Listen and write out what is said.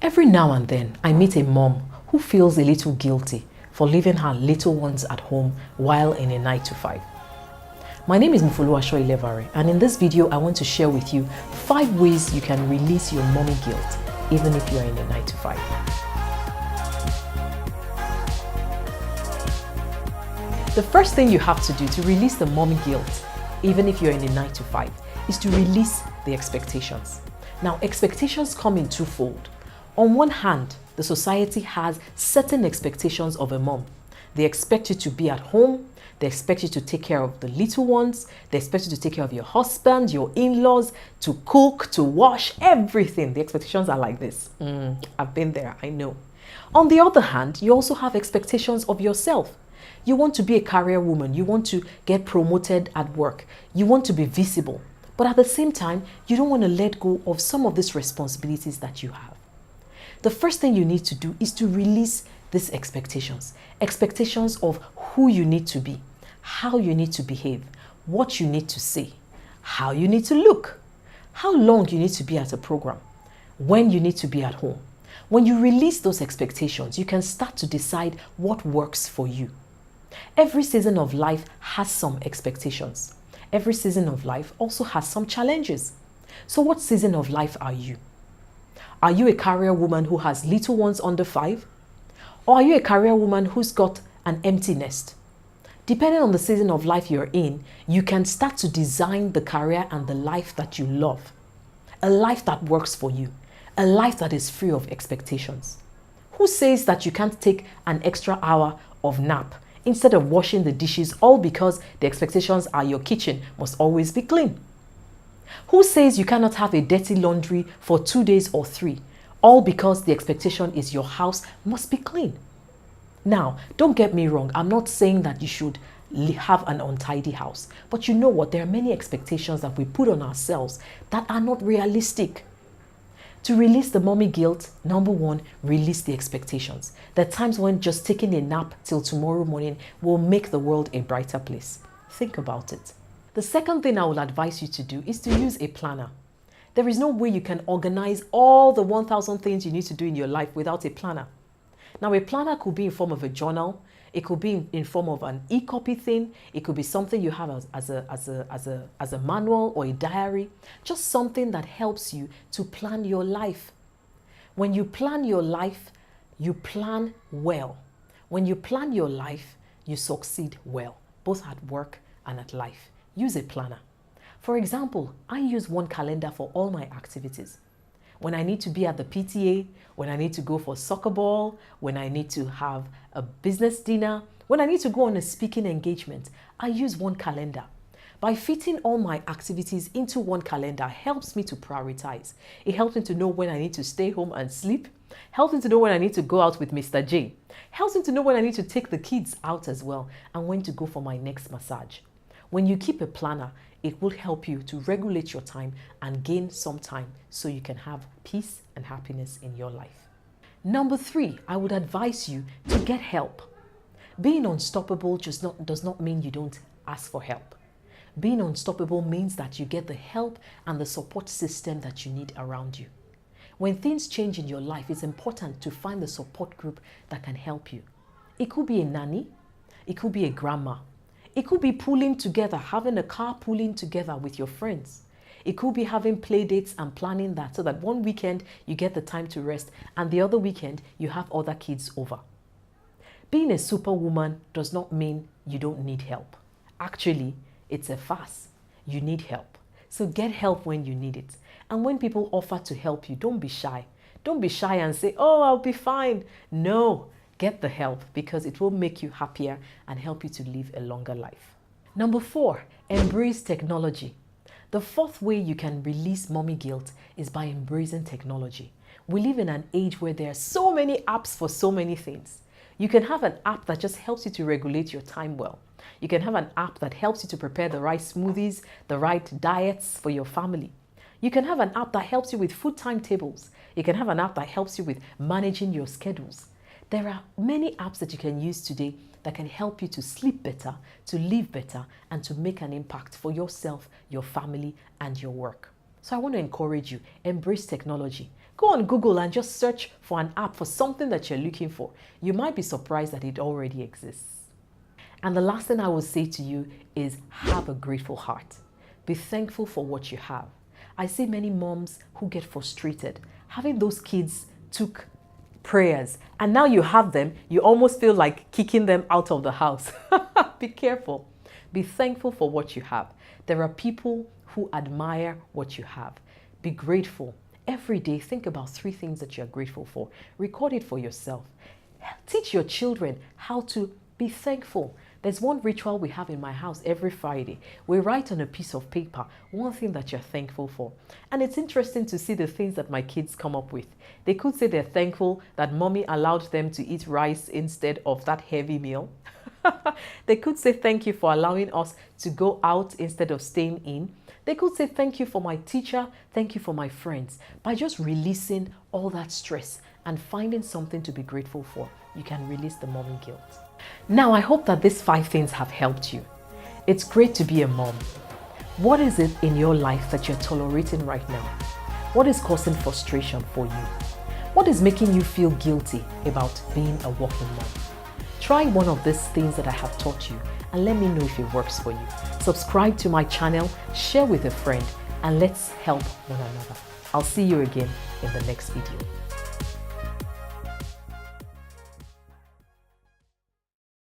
Every now and then, I meet a mom who feels a little guilty for leaving her little ones at home while in a 9 to 5. My name is Mofoluwaso Ilevbare, and in this video, I want to share with you 5 ways you can release your mommy guilt even if you are in a 9 to 5. The first thing you have to do to release the mommy guilt, even if you're in a 9 to 5, is to release the expectations. Now, expectations come in twofold. On one hand, the society has certain expectations of a mom. They expect you to be at home, they expect you to take care of the little ones, they expect you to take care of your husband, your in-laws, to cook, to wash, everything. The expectations are like this. I've been there, I know. On the other hand, you also have expectations of yourself. You want to be a career woman, you want to get promoted at work, you want to be visible, but at the same time, you don't want to let go of some of these responsibilities that you have. The first thing you need to do is to release these expectations. Expectations of who you need to be, how you need to behave, what you need to say, how you need to look, how long you need to be at a program, when you need to be at home. When you release those expectations, you can start to decide what works for you. Every season of life has some expectations. Every season of life also has some challenges. So what season of life are you? Are you a career woman who has little ones under 5? Or are you a career woman who's got an empty nest? Depending on the season of life you're in, you can start to design the career and the life that you love. A life that works for you. A life that is free of expectations. Who says that you can't take an extra hour of nap instead of washing the dishes, all because the expectations are your kitchen must always be clean? Who says you cannot have a dirty laundry for 2 days or 3, all because the expectation is your house must be clean? Now, don't get me wrong, I'm not saying that you should have an untidy house, but you know what, there are many expectations that we put on ourselves that are not realistic. To release the mommy guilt, number 1, release the expectations. There are times when just taking a nap till tomorrow morning will make the world a brighter place. Think about it. The second thing I would advise you to do is to use a planner. There is no way you can organize all the 1,000 things you need to do in your life without a planner. Now, a planner could be in form of a journal. It could be in form of an e-copy thing. It could be something you have as a manual or a diary. Just something that helps you to plan your life. When you plan your life, you plan well. When you plan your life, you succeed well, both at work and at life. Use a planner. For example, I use one calendar for all my activities. When I need to be at the PTA, when I need to go for soccer ball, when I need to have a business dinner, when I need to go on a speaking engagement, I use one calendar. By fitting all my activities into one calendar helps me to prioritize. It helps me to know when I need to stay home and sleep, helps me to know when I need to go out with Mr. J, helps me to know when I need to take the kids out as well, and when to go for my next massage. When you keep a planner, it will help you to regulate your time and gain some time so you can have peace and happiness in your life. Number 3, I would advise you to get help. Being unstoppable does not mean you don't ask for help. Being unstoppable means that you get the help and the support system that you need around you. When things change in your life, it's important to find the support group that can help you. It could be a nanny, it could be a grandma. It could be pulling together, having a car pulling together with your friends. It could be having play dates and planning that so that one weekend you get the time to rest and the other weekend you have other kids over. Being a superwoman does not mean you don't need help. Actually, it's a farce. You need help. So get help when you need it. And when people offer to help you, don't be shy. Don't be shy and say, oh, I'll be fine. No. Get the help because it will make you happier and help you to live a longer life. Number 4, embrace technology. The 4th way you can release mommy guilt is by embracing technology. We live in an age where there are so many apps for so many things. You can have an app that just helps you to regulate your time well. You can have an app that helps you to prepare the right smoothies, the right diets for your family. You can have an app that helps you with food timetables. You can have an app that helps you with managing your schedules. There are many apps that you can use today that can help you to sleep better, to live better, and to make an impact for yourself, your family, and your work. So I want to encourage you, embrace technology. Go on Google and just search for an app for something that you're looking for. You might be surprised that it already exists. And the last thing I will say to you is have a grateful heart. Be thankful for what you have. I see many moms who get frustrated. Having those kids took prayers and now you have them, you almost feel like kicking them out of the house. Be careful. Be thankful for what you have. There are people who admire what you have. Be grateful. Every day, think about 3 things that you're grateful for. Record it for yourself. Teach your children how to be thankful. There's one ritual we have in my house every Friday. We write on a piece of paper one thing that you're thankful for. And it's interesting to see the things that my kids come up with. They could say they're thankful that mommy allowed them to eat rice instead of that heavy meal. They could say thank you for allowing us to go out instead of staying in. They could say thank you for my teacher, thank you for my friends. By just releasing all that stress and finding something to be grateful for, you can release the mommy guilt. Now, I hope that these 5 things have helped you. It's great to be a mom. What is it in your life that you're tolerating right now? What is causing frustration for you? What is making you feel guilty about being a working mom? Try one of these things that I have taught you and let me know if it works for you. Subscribe to my channel, share with a friend, and let's help one another. I'll see you again in the next video.